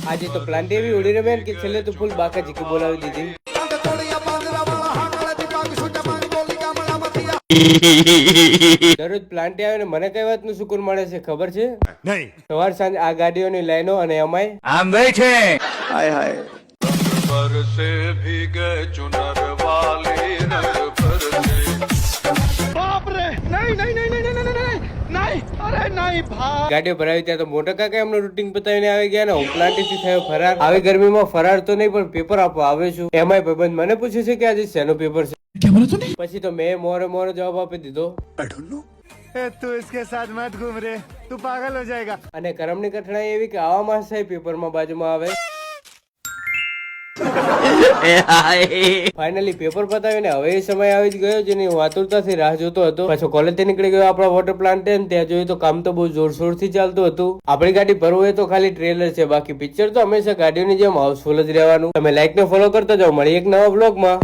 આજે તો પ્લાન્ટ એવી ઉડી રમે કે છેલ્લે તો ફૂલ બાકા જીકી બોલાવી દીધી. દરરોજ પ્લાન્ટ આવે ને મને કઈ વાત નું સુકૂન મળે છે ખબર છે? નહીં. સવાર સાંજ આ ગાડીઓની લાઈનો અને અમાય આમ બેઠે हाय हाय बरसे भीगे चुनर वाली रंग बरसे बाप रे नहीं नहीं नहीं नहीं नहीं नहीं नहीं अरे नहीं भाई ગાડીઓ ભરાવી ત્યાં તો મોટા કાકા એમનું રૂટિંગ પતાવીને આવી ગયા ને હું પ્લાન્ટ થી થયો ફરાર. આવી ગરમીમાં ફરાર તો નહીં પણ પેપર આપવા આવે છું. એમાંય ભાઈબંધ મને પૂછે છે કે આજે શેનો પેપર છે. પછી તો મેં મોરે જવાબ આપી દીધો. तू इसके साथ मत घूम रे, तू पागल हो जाएगा. અને કરમની કઠણાઈ એવી કે આવા માસ થાય પેપરમાં બાજુમાં આવે. ફાઇનલી પેપર પતાવીને હવે એ સમય આવી જ ગયો જેની હું આતુરતાથી રાહ જોતો હતો. પાછો કોલેજ થી નીકળી ગયો આપણા વોટર પ્લાન્ટ ત્યાં જોયું તો કામ તો બહુ જોરશોર થી ચાલતું હતું. આપણી ગાડી ભરવું એ તો ખાલી ટ્રેલર છે, બાકી પિક્ચર તો હંમેશા ગાડીઓની જેમ હાઉસફુલ જ રહેવાનું. તમે લાઈક ને ફોલો કરતા જાઓ. મળી એક નવા બ્લોગમાં.